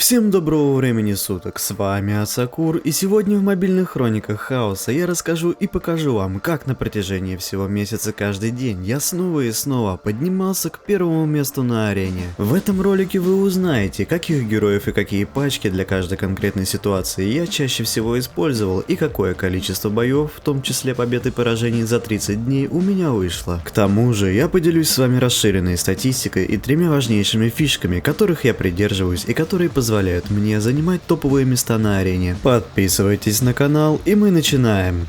Всем доброго времени суток, с вами Асакур, и сегодня в мобильных хрониках хаоса я расскажу и покажу вам, как на протяжении всего месяца каждый день я снова и снова поднимался к первому месту на арене. В этом ролике вы узнаете, каких героев и какие пачки для каждой конкретной ситуации я чаще всего использовал и какое количество боев, в том числе побед и поражений за 30 дней у меня вышло. К тому же я поделюсь с вами расширенной статистикой и тремя важнейшими фишками, которых я придерживаюсь и которые позволяют мне занимать топовые места на арене. Подписывайтесь на канал, и мы начинаем.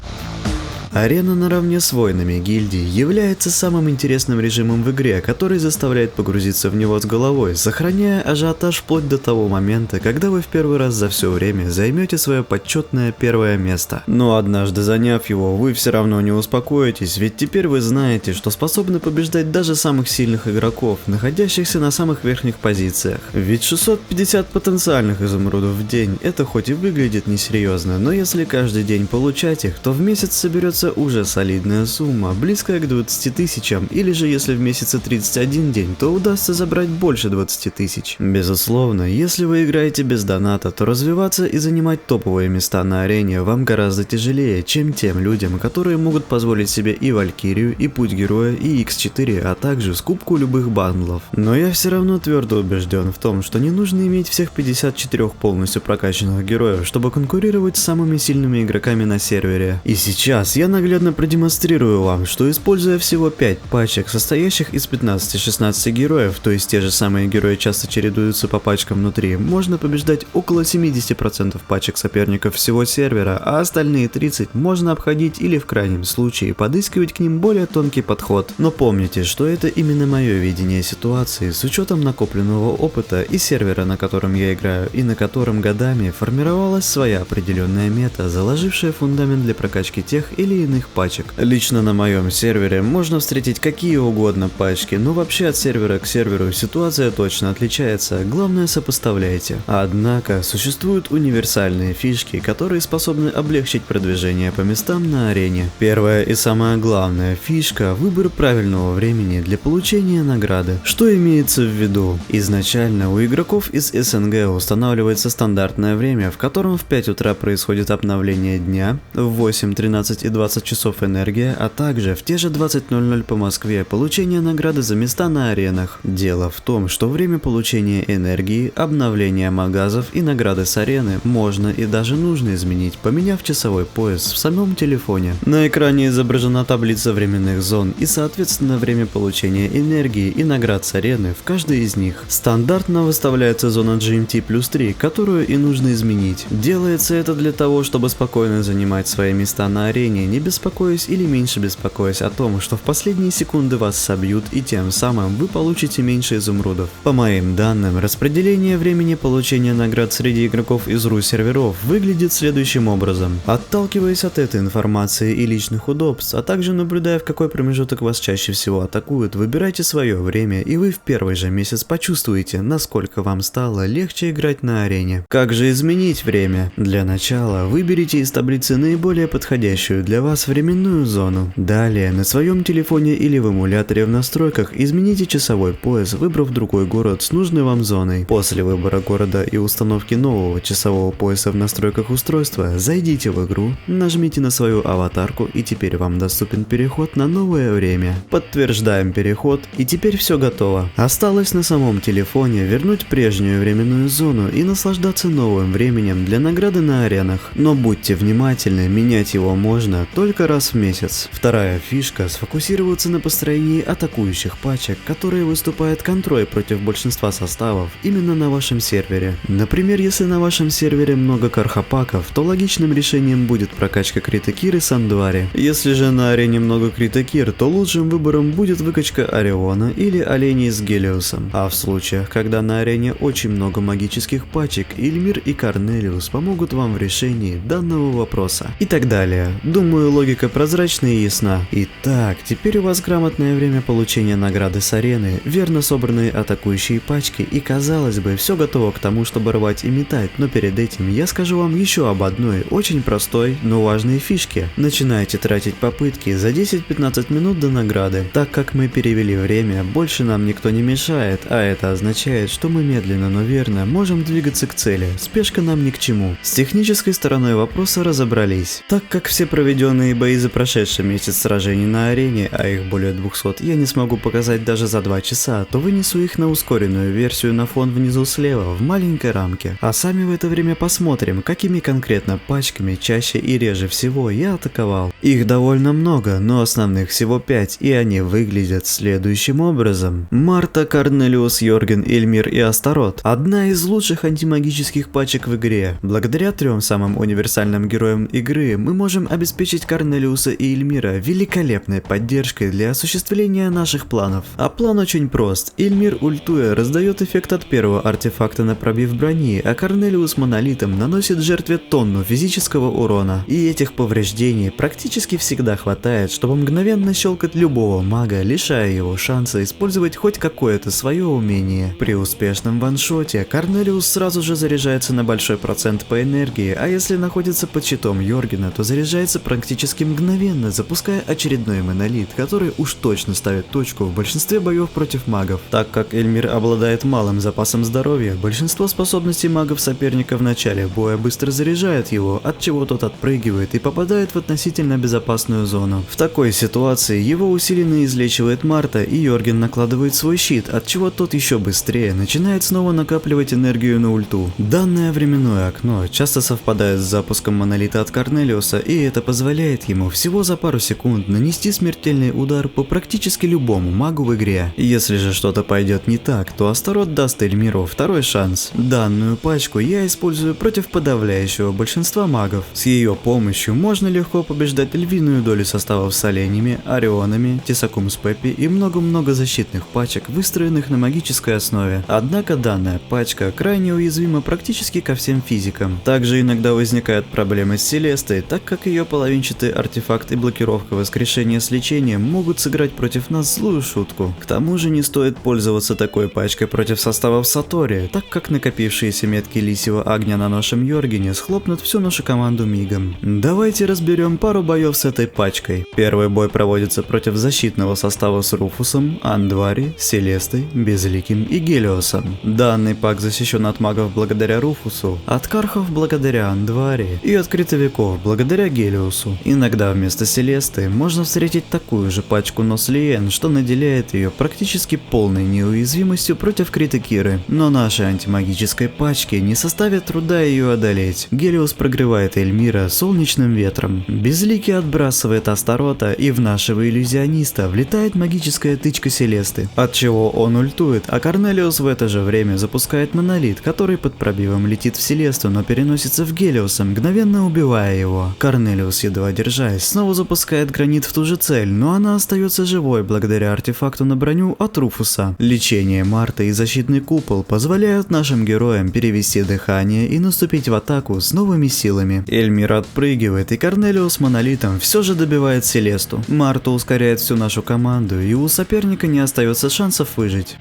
Арена наравне с войнами гильдии является самым интересным режимом в игре, который заставляет погрузиться в него с головой, сохраняя ажиотаж вплоть до того момента, когда вы в первый раз за все время займете свое почетное первое место. Но однажды заняв его, вы все равно не успокоитесь, ведь теперь вы знаете, что способны побеждать даже самых сильных игроков, находящихся на самых верхних позициях. Ведь 650 потенциальных изумрудов в день, это хоть и выглядит несерьезно, но если каждый день получать их, то в месяц соберется уже солидная сумма, близкая к 20 тысячам, или же если в месяце 31 день, то удастся забрать больше 20 тысяч. Безусловно, если вы играете без доната, то развиваться и занимать топовые места на арене вам гораздо тяжелее, чем тем людям, которые могут позволить себе и Валькирию, и Путь Героя, и X4, а также скупку любых бандлов. Но я все равно твердо убежден в том, что не нужно иметь всех 54 полностью прокачанных героев, чтобы конкурировать с самыми сильными игроками на сервере. И сейчас я наглядно продемонстрирую вам, что используя всего 5 пачек, состоящих из 15-16 героев, то есть те же самые герои часто чередуются по пачкам внутри, можно побеждать около 70% пачек соперников всего сервера, а остальные 30 можно обходить или в крайнем случае подыскивать к ним более тонкий подход. Но помните, что это именно мое видение ситуации с учетом накопленного опыта и сервера, на котором я играю, и на котором годами формировалась своя определенная мета, заложившая фундамент для прокачки тех или иных пачек. Лично на моем сервере можно встретить какие угодно пачки, но вообще от сервера к серверу ситуация точно отличается, главное сопоставляйте. Однако существуют универсальные фишки, которые способны облегчить продвижение по местам на арене. Первая и самая главная фишка – выбор правильного времени для получения награды. Что имеется в виду? Изначально у игроков из СНГ устанавливается стандартное время, в котором в 5 утра происходит обновление дня, в 8, 13 и 20 часов энергия, а также в те же 20:00 по Москве получение награды за места на аренах. Дело в том, что время получения энергии, обновления магазов и награды с арены можно и даже нужно изменить, поменяв часовой пояс в самом телефоне. На экране изображена таблица временных зон и соответственно время получения энергии и наград с арены в каждой из них. Стандартно выставляется зона GMT плюс 3, которую и нужно изменить. Делается это для того, чтобы спокойно занимать свои места на арене, не беспокоясь или меньше беспокоясь о том, что в последние секунды вас собьют и тем самым вы получите меньше изумрудов. По моим данным, распределение времени получения наград среди игроков из РУ серверов выглядит следующим образом. Отталкиваясь от этой информации и личных удобств, а также наблюдая, в какой промежуток вас чаще всего атакуют, выбирайте свое время, и вы в первый же месяц почувствуете, насколько вам стало легче играть на арене. Как же изменить время? Для начала выберите из таблицы наиболее подходящую для вас временную зону. Далее на своем телефоне или в эмуляторе в настройках измените часовой пояс, выбрав другой город с нужной вам зоной. После выбора города и установки нового часового пояса в настройках устройства, зайдите в игру, нажмите на свою аватарку, и теперь вам доступен переход на новое время. Подтверждаем переход, и теперь все готово. Осталось на самом телефоне вернуть прежнюю временную зону и наслаждаться новым временем для награды на аренах. Но будьте внимательны, менять его можно только раз в месяц. Вторая фишка – сфокусироваться на построении атакующих пачек, которые выступают контрой против большинства составов именно на вашем сервере. Например, если на вашем сервере много кархапаков, то логичным решением будет прокачка Критакир и Сандуари. Если же на арене много Критакир, то лучшим выбором будет выкачка Ориона или оленей с Гелиусом. А в случаях, когда на арене очень много магических пачек, Ильмир и Корнелиус помогут вам в решении данного вопроса. И так далее. Думаю, Думаю, логика прозрачна и ясна. Итак, теперь у вас грамотное время получения награды с арены, верно собранные атакующие пачки, и казалось бы, все готово к тому, чтобы рвать и метать, но перед этим я скажу вам еще об одной, очень простой, но важной фишке. Начинайте тратить попытки за 10-15 минут до награды. Так как мы перевели время, больше нам никто не мешает, а это означает, что мы медленно, но верно можем двигаться к цели. Спешка нам ни к чему. С технической стороной вопроса разобрались. Так как все проведенные бои за прошедший месяц сражений на арене, а их более 200, я не смогу показать даже за 2 часа, то вынесу их на ускоренную версию на фон внизу слева, в маленькой рамке. А сами в это время посмотрим, какими конкретно пачками чаще и реже всего я атаковал. Их довольно много, но основных всего 5, и они выглядят следующим образом. Марта, Корнелиус, Йорген, Эльмир и Астарот. Одна из лучших антимагических пачек в игре. Благодаря 3 самым универсальным героям игры мы можем обеспечить Корнелиуса и Эльмира великолепной поддержкой для осуществления наших планов. А план очень прост. Эльмир, ультуя, раздает эффект от первого артефакта на пробив брони, а Корнелиус монолитом наносит жертве тонну физического урона. И этих повреждений практически всегда хватает, чтобы мгновенно щелкать любого мага, лишая его шанса использовать хоть какое-то свое умение. При успешном ваншоте Корнелиус сразу же заряжается на большой процент по энергии, а если находится под щитом Йоргена, то заряжается практически мгновенно, запуская очередной монолит, который уж точно ставит точку в большинстве боев против магов. Так как Эльмир обладает малым запасом здоровья, большинство способностей магов соперника в начале боя быстро заряжает его, от чего тот отпрыгивает и попадает в относительно безопасную зону. В такой ситуации его усиленно излечивает Марта, и Йорген накладывает свой щит, от чего тот еще быстрее начинает снова накапливать энергию на ульту. Данное временное окно часто совпадает с запуском монолита от Корнелиуса, и это позволяет ему всего за пару секунд нанести смертельный удар по практически любому магу в игре. Если же что-то пойдет не так, то Астарот даст Эльмиру второй шанс. Данную пачку я использую против подавляющего большинства магов. С ее помощью можно легко побеждать львиную долю составов с оленями, орионами, тесаком с Пеппи и много-много защитных пачек, выстроенных на магической основе. Однако данная пачка крайне уязвима практически ко всем физикам. Также иногда возникают проблемы с Селестой, так как ее половинчатый артефакт и блокировка воскрешения с лечением могут сыграть против нас злую шутку. К тому же не стоит пользоваться такой пачкой против составов Сатори, так как накопившиеся метки лисьего огня на нашем Йоргене схлопнут всю нашу команду мигом. Давайте разберем пару боев с этой пачкой. Первый бой проводится против защитного состава с Руфусом, Андвари, Селестой, Безликим и Гелиосом. Данный пак защищен от магов благодаря Руфусу, от кархов благодаря Андвари и от критовиков благодаря Гелиосу. Иногда вместо Селесты можно встретить такую же пачку Нослиен, что наделяет ее практически полной неуязвимостью против крита Киры. Но нашей антимагической пачке не составит труда ее одолеть. Гелиос прогревает Эльмира солнечным ветром. Безликий отбрасывает Астарота, и в нашего иллюзиониста влетает магическая тычка Селесты, от чего он ультует, а Корнелиус в это же время запускает монолит, который под пробивом летит в Селесту, но переносится в Гелиоса, мгновенно убивая его. Корнелиус, едва держась, снова запускает гранит в ту же цель, но она остается живой благодаря артефакту на броню от Руфуса. Лечение Марты и защитный купол позволяют нашим героям перевести дыхание и наступить в атаку с новыми силами. Эльмир отпрыгивает, и Корнелиус монолитом все же добивает Селесту. Марта ускоряет всю нашу команду, и у соперника не остается шансов выжить.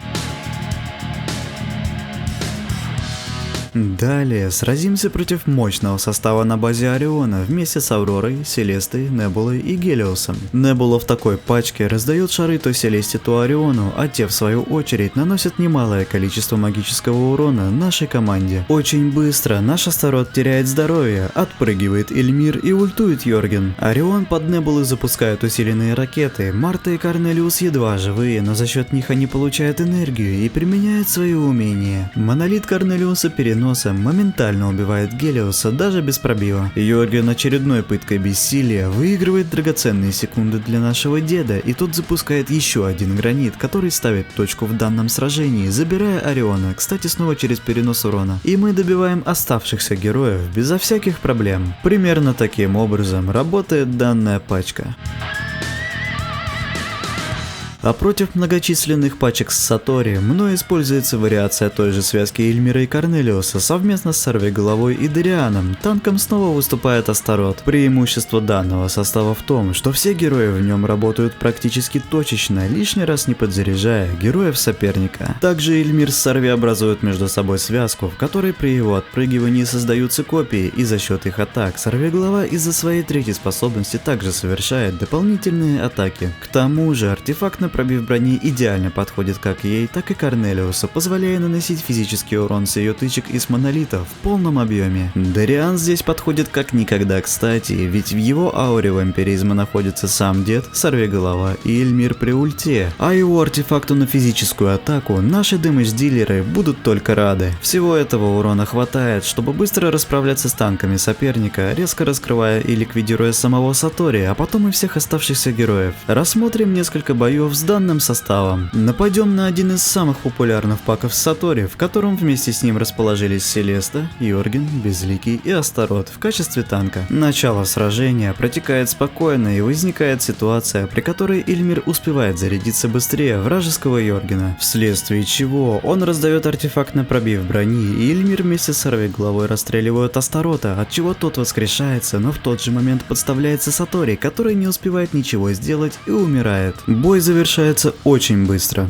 Далее сразимся против мощного состава на базе Ориона вместе с Авророй, Селестой, Небулой и Гелиосом. Небула в такой пачке раздает шары то Селесте, то Ориону, а те в свою очередь наносят немалое количество магического урона нашей команде. Очень быстро наш Астарот теряет здоровье, отпрыгивает Эльмир и ультует Йорген. Орион под Небулой запускает усиленные ракеты, Марта и Корнелиус едва живые, но за счет них они получают энергию и применяют свои умения. Монолит Корнелиуса переносит моментально убивает Гелиоса даже без пробива. Йорген очередной пыткой бессилия выигрывает драгоценные секунды для нашего деда, и тот запускает еще один гранит, который ставит точку в данном сражении, забирая Ориона, кстати, снова через перенос урона. И мы добиваем оставшихся героев безо всяких проблем. Примерно таким образом работает данная пачка. А против многочисленных пачек с Сатори мной используется вариация той же связки Ильмира и Корнелиуса совместно с Сорвиголовой и Дарианом. Танком снова выступает Астарот. Преимущество данного состава в том, что все герои в нем работают практически точечно, лишний раз не подзаряжая героев соперника. Также Ильмир с Сорви образуют между собой связку, в которой при его отпрыгивании создаются копии, и за счет их атак Сорвиголова из-за своей третьей способности также совершает дополнительные атаки. К тому же артефакт на пробив брони идеально подходит как ей, так и Корнелиусу, позволяя наносить физический урон с ее тычек из монолита в полном объеме. Дариан здесь подходит как никогда кстати, ведь в его ауре вампиризма находится сам дед, Сорвиголова и Ильмир при ульте, а его артефакту на физическую атаку наши дэмэдж-дилеры будут только рады. Всего этого урона хватает, чтобы быстро расправляться с танками соперника, резко раскрывая и ликвидируя самого Сатори, а потом и всех оставшихся героев. Рассмотрим несколько боев с данным составом. Нападем на один из самых популярных паков с Сатори, в котором вместе с ним расположились Селеста, Йорген, Безликий и Астарот в качестве танка. Начало сражения протекает спокойно, и возникает ситуация, при которой Ильмир успевает зарядиться быстрее вражеского Йоргена, вследствие чего он раздает артефакт на пробив брони, и Ильмир вместе с Сорвиголовой расстреливают Астарота, от чего тот воскрешается, но в тот же момент подставляется Сатори, который не успевает ничего сделать и умирает. Бой завершается очень быстро.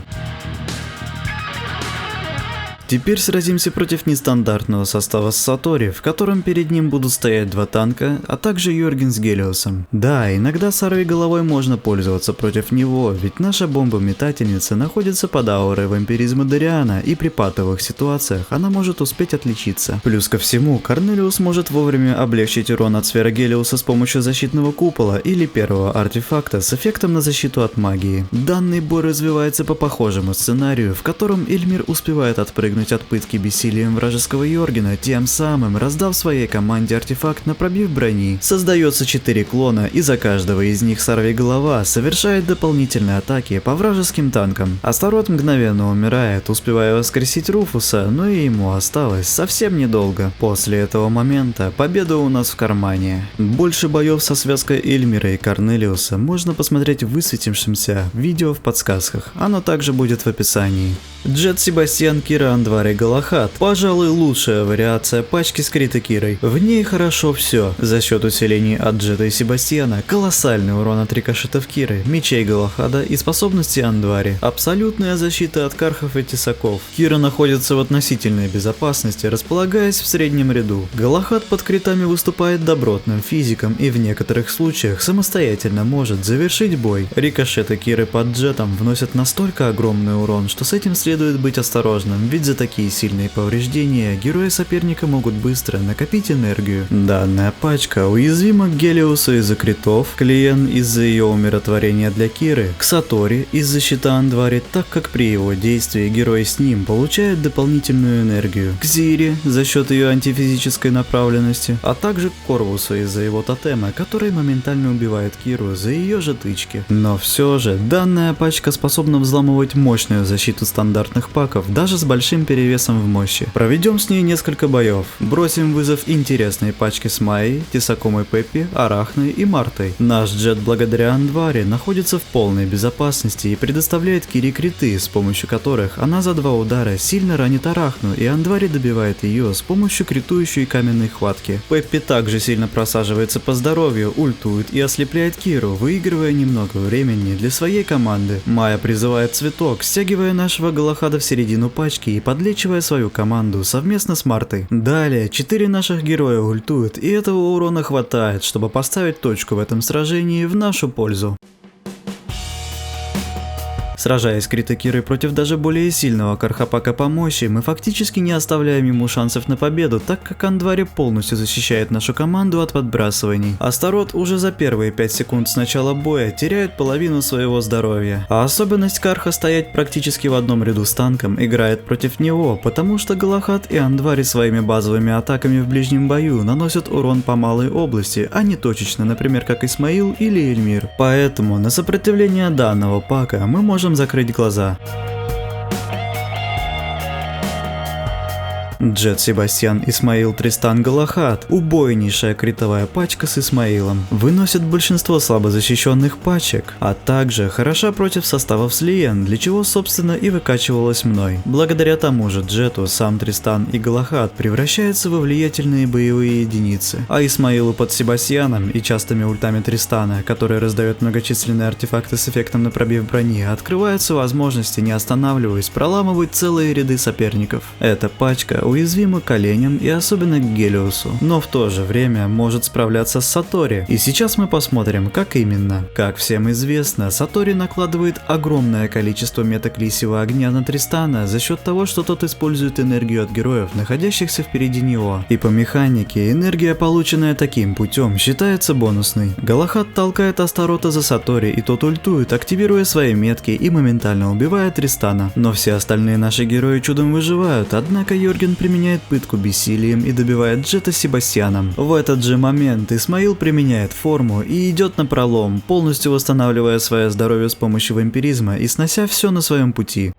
Теперь сразимся против нестандартного состава с Сатори, в котором перед ним будут стоять два танка, а также Йорген с Гелиосом. Да, иногда Сорвиголовой можно пользоваться против него, ведь наша бомба-метательница находится под аурой вампиризма Дариана, и при патовых ситуациях она может успеть отличиться. Плюс ко всему, Корнелиус может вовремя облегчить урон от сферы Гелиоса с помощью защитного купола или первого артефакта с эффектом на защиту от магии. Данный бой развивается по похожему сценарию, в котором Ильмир успевает отпрыгнуть от пытки бессилием вражеского Йоргена, тем самым раздав своей команде артефакт на пробив брони. Создается 4 клона, и за каждого из них Сорвиголова совершает дополнительные атаки по вражеским танкам. Астарот мгновенно умирает, успевая воскресить Руфуса, но и ему осталось совсем недолго. После этого момента победа у нас в кармане. Больше боев со связкой Ильмира и Корнелиуса можно посмотреть в высветившемся видео в подсказках, оно также будет в описании. Джет, Себастьян, Кира, Андвари, Галахад. Пожалуй, лучшая вариация пачки с Крита Кирой. В ней хорошо все. За счет усилений от Джета и Себастьяна, колоссальный урон от рикошетов Киры, мечей Галахада и способностей Андвари. Абсолютная защита от кархов и тесаков. Кира находится в относительной безопасности, располагаясь в среднем ряду. Галахад под критами выступает добротным физиком и в некоторых случаях самостоятельно может завершить бой. Рикошеты Киры под Джетом вносят настолько огромный урон, что с этим следует быть осторожным, ведь за такие сильные повреждения герои соперника могут быстро накопить энергию. Данная пачка уязвима к Гелиосу из-за критов, к Лиен из-за ее умиротворения для Киры, к Сатори из-за щита Андвари, так как при его действии герой с ним получает дополнительную энергию, к Зире за счет ее антифизической направленности, а также к Корвусу из-за его тотема, который моментально убивает Киру за ее же тычки. Но все же, данная пачка способна взламывать мощную защиту стандартных паков, даже с большим перевесом в мощи. Проведем с ней несколько боев. Бросим вызов интересной пачке с Майей, Тесакомой Пеппи, Арахной и Мартой. Наш Джет благодаря Андвари находится в полной безопасности и предоставляет Кире криты, с помощью которых она за 2 удара сильно ранит Арахну, и Андвари добивает ее с помощью критующей каменной хватки. Пеппи также сильно просаживается по здоровью, ультует и ослепляет Киру, выигрывая немного времени для своей команды. Майя призывает цветок, стягивая нашего Галахада в середину пачки и подлечивая свою команду совместно с Мартой. Далее 4 наших героя ультуют, и этого урона хватает, чтобы поставить точку в этом сражении в нашу пользу. Сражаясь Крита Кирой против даже более сильного Кархапака по мощи, мы фактически не оставляем ему шансов на победу, так как Андвари полностью защищает нашу команду от подбрасываний. Астарот уже за первые 5 секунд с начала боя теряет половину своего здоровья. А особенность Карха стоять практически в одном ряду с танком играет против него, потому что Галахад и Андвари своими базовыми атаками в ближнем бою наносят урон по малой области, а не точечно, например, как Исмаил или Эльмир. Поэтому на сопротивление данного пака мы можем закрыть глаза. Джет Себастьян, Исмаил, Тристан, Галахад. Убойнейшая критовая пачка с Исмаилом. Выносит большинство слабо защищенных пачек, а также хороша против составов с Лиен, для чего собственно и выкачивалась мной. Благодаря тому же Джету сам Тристан и Галахад превращаются во влиятельные боевые единицы, а Исмаилу под Себастьяном и частыми ультами Тристана, который раздает многочисленные артефакты с эффектом на пробив брони, открываются возможности, не останавливаясь, проламывать целые ряды соперников. Эта пачка уязвима к оленям и особенно к Гелиосу, но в то же время может справляться с Сатори, и сейчас мы посмотрим, как именно. Как всем известно, Сатори накладывает огромное количество меток лисьего огня на Тристана за счет того, что тот использует энергию от героев, находящихся впереди него, и по механике энергия, полученная таким путем, считается бонусной. Галахад толкает Астарота за Сатори, и тот ультует, активируя свои метки и моментально убивает Тристана. Но все остальные наши герои чудом выживают, однако Йорген применяет пытку бессилием и добивает Джета Себастьяном. В этот же момент Исмаил применяет форму и идет на пролом, полностью восстанавливая свое здоровье с помощью вампиризма и снося все на своем пути.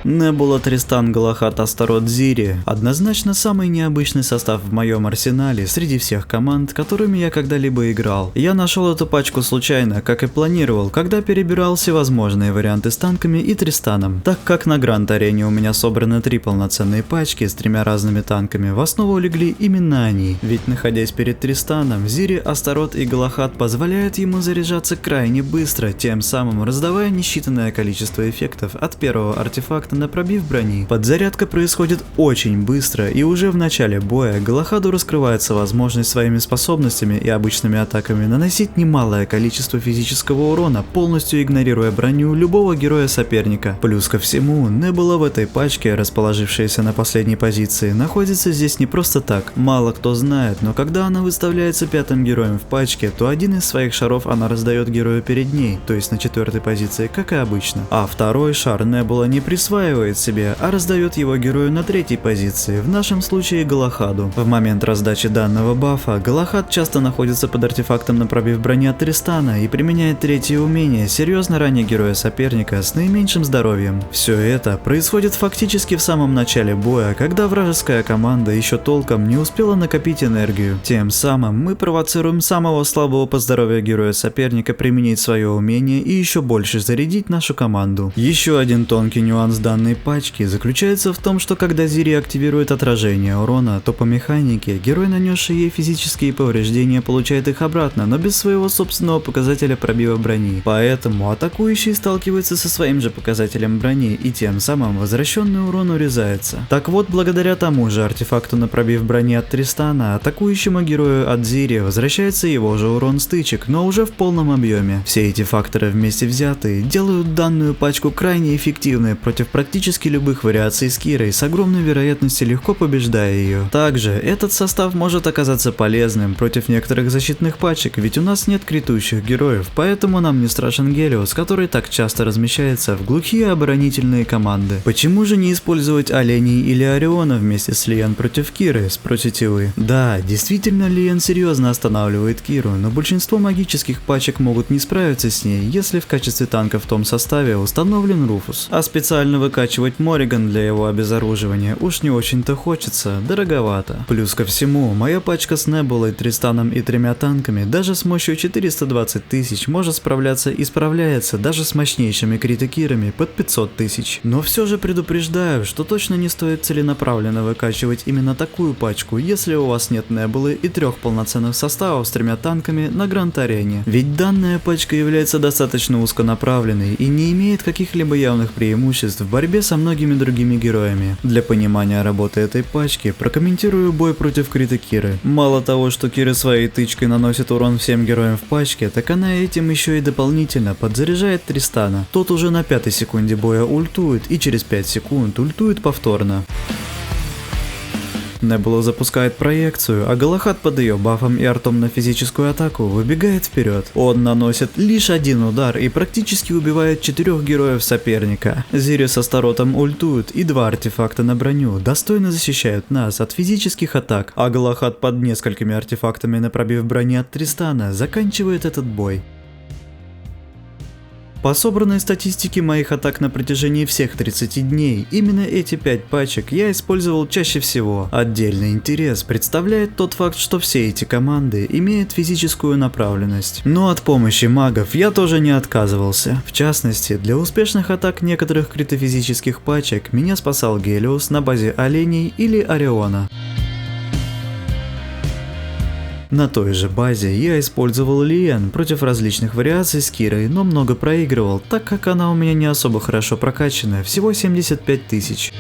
Небула, Тристан, Галахад, Астарот, Зири. Однозначно самый необычный состав в моем арсенале среди всех команд, которыми я когда-либо играл. Я нашел эту пачку случайно, как и планировал, когда перебирал всевозможные варианты с танками и Тристаном. Так как на Гранд-арене у меня собраны 3 полноценные пачки с 3 разными танками, в основу легли именно они. Ведь находясь перед Тристаном, Зири, Астарот и Галахад позволяют ему заряжаться крайне быстро, тем самым раздавая несчитанное количество эффектов от первого артефакта на пробив брони. Подзарядка происходит очень быстро, и уже в начале боя Галахаду раскрывается возможность своими способностями и обычными атаками наносить немалое количество физического урона, полностью игнорируя броню любого героя соперника. Плюс ко всему, Небула в этой пачке, расположившаяся на последней позиции, находится здесь не просто так. Мало кто знает, но когда она выставляется 5-м героем в пачке, то один из своих шаров она раздает герою перед ней, то есть на 4-й позиции, как и обычно. А второй шар Небула не присваивает себе, а раздает его герою на 3-й позиции, в нашем случае Галахаду. В момент раздачи данного бафа Галахад часто находится под артефактом на пробив брони от Тристана и применяет 3-е умение, серьезно раня героя соперника с наименьшим здоровьем. Все это происходит фактически в самом начале боя, когда вражеская команда еще толком не успела накопить энергию. Тем самым мы провоцируем самого слабого по здоровью героя соперника применить свое умение и еще больше зарядить нашу команду. Еще один тонкий нюанс данной пачки заключается в том, что когда Зири активирует отражение урона, то по механике герой, нанесший ей физические повреждения, получает их обратно, но без своего собственного показателя пробива брони. Поэтому атакующий сталкивается со своим же показателем брони, и тем самым возвращенный урон урезается. Так вот, благодаря тому же артефакту на пробив брони от Тристана, атакующему герою от Зири возвращается его же урон стычек, но уже в полном объеме. Все эти факторы вместе взятые делают данную пачку крайне эффективной против практически любых вариаций с Кирой, с огромной вероятностью легко побеждая ее. Также этот состав может оказаться полезным против некоторых защитных пачек, ведь у нас нет критующих героев, поэтому нам не страшен Гелиос, который так часто размещается в глухие оборонительные команды. Почему же не использовать оленей или Ориона вместе с Лиен против Киры, спросите вы? Да, действительно Лиен серьезно останавливает Киру, но большинство магических пачек могут не справиться с ней, если в качестве танка в том составе установлен Руфус, а специально выкачивать Морриган для его обезоруживания уж не очень-то хочется, дороговато. Плюс ко всему, моя пачка с Небулой, Тристаном и 3 танками даже с мощью 420 тысяч может справляться и справляется даже с мощнейшими критикирами под 500 тысяч. Но все же предупреждаю, что точно не стоит целенаправленно выкачивать именно такую пачку, если у вас нет Небулы и 3 полноценных составов с 3 танками на Гранд-арене. Ведь данная пачка является достаточно узконаправленной и не имеет каких-либо явных преимуществ в борьбе со многими другими героями. Для понимания работы этой пачки прокомментирую бой против крита Киры. Мало того, что Кира своей тычкой наносит урон всем героям в пачке, так она этим еще и дополнительно подзаряжает Тристана. Тот уже на 5-й секунде боя ультует и через 5 секунд ультует повторно. Небула запускает проекцию, а Галахад под ее бафом и артом на физическую атаку выбегает вперед. Он наносит лишь 1 удар и практически убивает 4 героев соперника. Зири с Астаротом ультуют, и 2 артефакта на броню достойно защищают нас от физических атак, а Галахад под несколькими артефактами на пробив брони от Тристана заканчивает этот бой. По собранной статистике моих атак на протяжении всех 30 дней, именно эти 5 пачек я использовал чаще всего. Отдельный интерес представляет тот факт, что все эти команды имеют физическую направленность. Но от помощи магов я тоже не отказывался. В частности, для успешных атак некоторых критофизических пачек меня спасал Гелиос на базе оленей или Ориона. На той же базе я использовал Лиен против различных вариаций с Кирой, но много проигрывал, так как она у меня не особо хорошо прокачанная, всего 75 тысяч.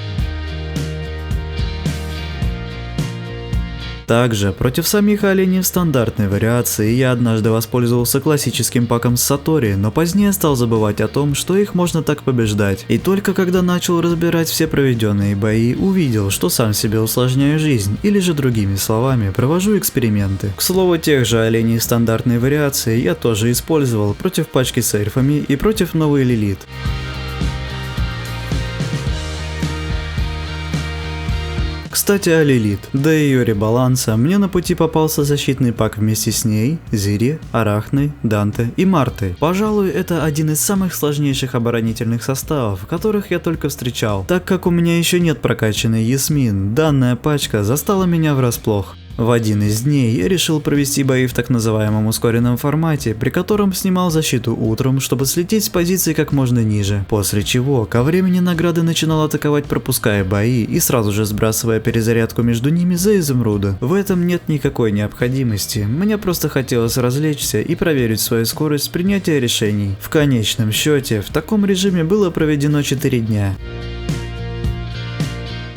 Также против самих оленей в стандартной вариации я однажды воспользовался классическим паком с Сатори, но позднее стал забывать о том, что их можно так побеждать. И только когда начал разбирать все проведенные бои, увидел, что сам себе усложняю жизнь, или же другими словами, провожу эксперименты. К слову, тех же оленей стандартной вариации я тоже использовал против пачки с эльфами и против новой Лилит. Кстати, о Лилит. До ее ребаланса мне на пути попался защитный пак вместе с ней, Зири, Арахной, Данте и Мартой. Пожалуй, это один из самых сложнейших оборонительных составов, которых я только встречал. Так как у меня еще нет прокачанной Ясмин, данная пачка застала меня врасплох. В один из дней я решил провести бои в так называемом ускоренном формате, при котором снимал защиту утром, чтобы слететь с позиции как можно ниже, после чего ко времени награды начинал атаковать, пропуская бои и сразу же сбрасывая перезарядку между ними за изумруда. В этом нет никакой необходимости, мне просто хотелось развлечься и проверить свою скорость принятия решений. В конечном счете, в таком режиме было проведено 4 дня.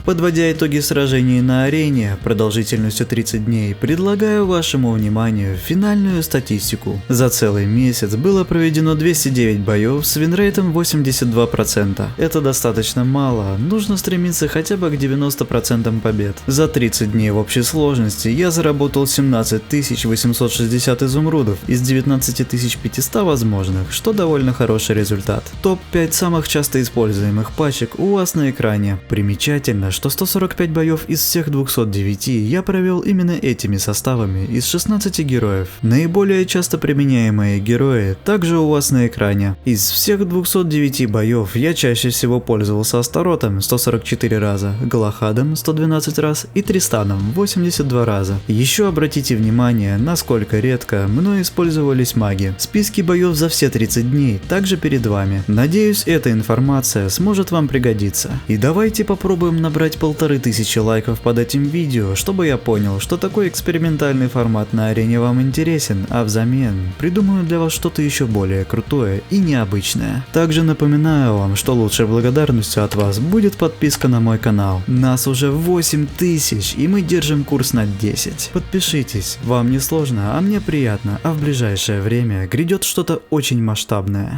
Подводя итоги сражений на арене продолжительностью 30 дней, предлагаю вашему вниманию финальную статистику. За целый месяц было проведено 209 боев с винрейтом 82%. Это достаточно мало, нужно стремиться хотя бы к 90% побед. За 30 дней в общей сложности я заработал 17 860 изумрудов из 19 500 возможных, что довольно хороший результат. Топ-5 самых часто используемых пачек у вас на экране. Примечательно, что 145 боев из всех 209 я провел именно этими составами из 16 героев. Наиболее часто применяемые герои также у вас на экране. Из всех 209 боев я чаще всего пользовался Астаротом 144 раза, Галахадом 112 раз и Тристаном 82 раза. Еще обратите внимание, насколько редко мной использовались маги. Списки боев за все 30 дней также перед вами. Надеюсь, эта информация сможет вам пригодиться. И давайте попробуем набрать 1500 лайков под этим видео, чтобы я понял, что такой экспериментальный формат на арене вам интересен, а взамен придумаю для вас что-то еще более крутое и необычное. Также напоминаю вам, что лучшей благодарностью от вас будет подписка на мой канал. Нас уже 8000 и мы держим курс на 10. Подпишитесь, вам не сложно, а мне приятно, а в ближайшее время грядет что-то очень масштабное.